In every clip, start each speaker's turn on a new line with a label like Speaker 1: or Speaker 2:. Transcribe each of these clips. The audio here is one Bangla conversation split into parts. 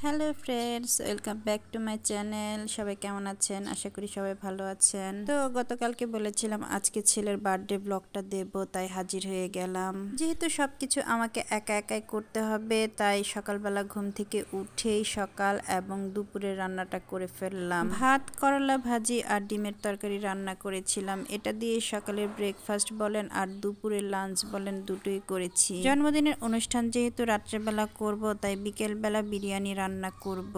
Speaker 1: Hello friends, welcome back to my channel. সবাই কেমন আছেন? আশা করি সবাই ভালো আছেন। তো গতকালকে বলেছিলাম আজকে ছেলের বার্থডে ব্লগটা দেব, তাই হাজির হয়ে গেলাম। যেহেতু সবকিছু আমাকে একা একাই করতে হবে, তাই সকালবেলা ঘুম থেকে উঠেই সকাল এবং দুপুরের রান্নাটা করে ফেললাম। ভাত, করলা ভাজি আর ডিমের তরকারি রান্না করেছিলাম। এটা দিয়ে সকালের ব্রেকফাস্ট বলেন আর দুপুরের লাঞ্চ বলেন দুটোই করেছি। জন্মদিনের অনুষ্ঠান যেহেতু রাত্রেবেলা করব, তাই বিকেলবেলা বিরিয়ানি রান্না করব।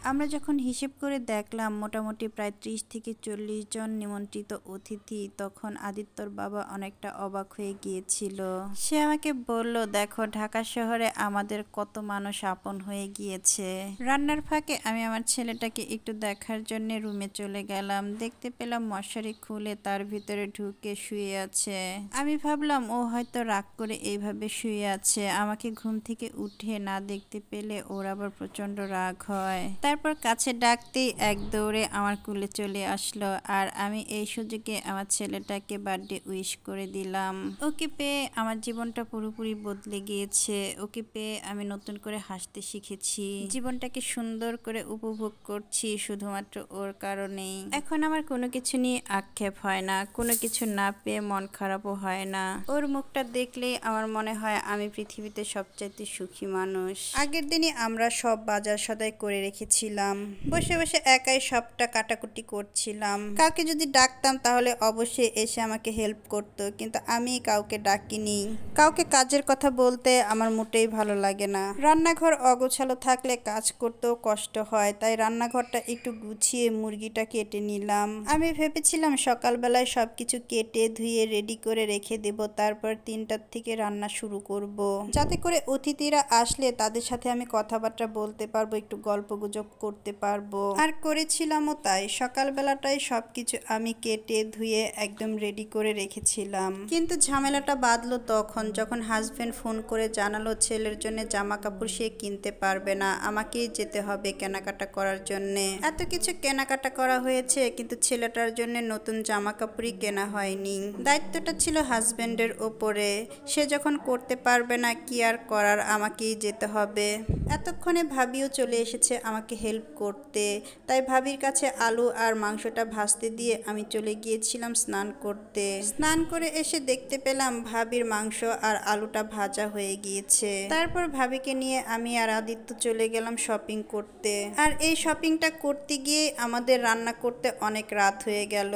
Speaker 1: আমরা যখন হিসেব করে দেখলাম মোটামুটি প্রায় 30 থেকে 40 জন নিমন্ত্রিত অতিথি, তখন আদিত্যর বাবা অনেকটা অবাক হয়ে গিয়েছিল। সে আমাকে বলল, দেখো ঢাকা শহরে আমাদের কত মানুষ আপন হয়ে গিয়েছে। রান্নার ফাঁকে আমি আমার ছেলেটাকে একটু দেখার জন্য রুমে চলে গেলাম। দেখতে পেলাম মশারি খুলে তার ভিতরে ঢুকে শুয়ে আছে। আমি ভাবলাম ও হয়তো রাগ করে এইভাবে শুয়ে আছে, আমাকে ঘুম থেকে উঠে না দেখতে পেলে ওর আবার প্রচন্ড রাগ হয়। তারপর কাছে ডাকতেই এক দৌড়ে আমার কুলে চলে আসলো, আর আমি এই সুযোগে আমার ছেলেটাকে বার্থডে উইশ করে দিলাম। ওকে পেয়ে আমার জীবনটা পুরোপুরি বদলে গিয়েছে। ওকে পেয়ে আমি নতুন করে হাসতে শিখেছি, জীবনটাকে সুন্দর করে উপভোগ করছি শুধুমাত্র ওর কারণেই। এখন আমার কোনো কিছু নিয়ে আক্ষেপ হয় না, কোনো কিছু না পেয়ে মন খারাপও হয় না। ওর মুখটা দেখলেই আমার মনে হয় আমি পৃথিবীতে সবচাইতে সুখী মানুষ। আগের দিনই আমরা সব বাজার সদাই করে রেখেছিলাম, বসে বসে একাই সবটা কাটাকুটি করছিলাম। কাউকে যদি ডাকতাম তাহলে অবশ্যই এসে আমাকে হেল্প করতো, কিন্তু আমি কাউকে ডাকিনি। কাউকে কাজের কথা বলতে আমার মোটেই ভালো লাগে না। রান্নাঘর অগোছালো থাকলে কাজ করতেও কষ্ট হয়, তাই রান্নাঘরটা একটু গুছিয়ে মুরগিটা কেটে নিলাম। আমি ভেবেছিলাম সকালবেলায় সবকিছু কেটে ধুয়ে রেডি করে রেখে দেব, তারপর 3টার থেকে রান্না শুরু করব, যাতে করে অতিথিরা আসলে তাদের সাথে আমি কথাবার্তা বলতে পারবো, একটু গল্প গুজব করতে পারবো। আর করেছিলামও তাই। সকালবেলাটাই সবকিছু আমি কেটে ধুয়ে একদম রেডি করে রেখেছিলাম। কিন্তু ঝামেলাটা বাঁধলো তখন, যখন হাজবেন্ড ফোন করে জানালো ছেলের জন্য জামা কাপড় সে কিনতে পারবে না, আমাকেই যেতে হবে কেনাকাটা করার জন্যে। এত কিছু কেনাকাটা করা হয়েছে, কিন্তু ছেলেটার জন্য নতুন জামা কাপড়ই কেনা হয়নি। দায়িত্বটা ছিল হাজবেন্ডের ওপরে। সে যখন করতে পারবে না, কি আর করার, আমাকেই যেতে হবে। এতক্ষণে ভাবিও চলে এসেছে আমাকে হেল্প করতে, তাই ভাবির কাছে আলু আর মাংসটা ভাজতে দিয়ে আমি চলে গিয়েছিলাম স্নান করতে। স্নান করে এসে দেখতে পেলাম ভাবির মাংস আর আলুটা ভাজা হয়ে গিয়েছে। তারপর ভাবিকে নিয়ে আমি আর আদিত্য চলে গেলাম শপিং করতে। আর এই শপিংটা করতে গিয়ে আমাদের রান্না করতে অনেক রাত হয়ে গেল।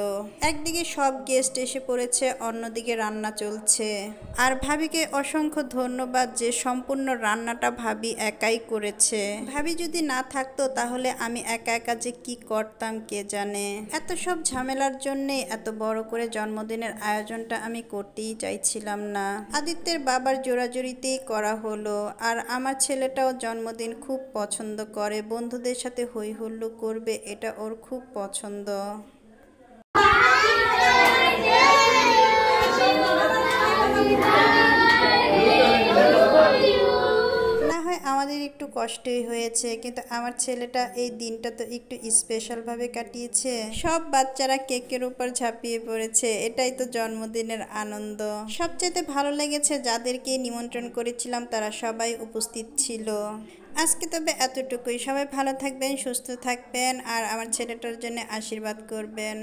Speaker 1: একদিকে সব গেস্ট এসে পড়েছে, অন্যদিকে রান্না চলছে। আর ভাবিকে অসংখ্য ধন্যবাদ যে সম্পূর্ণ রান্নাটা ভাবি একাই করেছে। ভাবি যদি না থাকতো তাহলে আমি একা একা যে কি করতাম কে জানে। এত সব ঝামেলার জন্যে এত বড় করে জন্মদিনের আয়োজনটা আমি করতেই চাইছিলাম না। আদিত্যের বাবার জোরাজুরিতেই করা হলো। আর আমার ছেলেটাও জন্মদিন খুব পছন্দ করে, বন্ধুদের সাথে হই হুল্লো করবে, এটা ওর খুব পছন্দ। না হয় আমাদের একটু কষ্টই হয়েছে, কিন্তু আমার ছেলেটা এই দিনটা তো একটু স্পেশালভাবে কাটিয়েছে। সব বাচ্চারা কেকের উপর ঝাঁপিয়ে পড়েছে, এটাই তো জন্মদিনের আনন্দ। সবচেয়ে ভালো লেগেছে যাদেরকে নিমন্ত্রণ করেছিলাম তারা সবাই উপস্থিত ছিল। আজকে তবে এতটুকুই। সবাই ভালো থাকবেন, সুস্থ থাকবেন, আর আমার ছেলেটার জন্য আশীর্বাদ করবেন।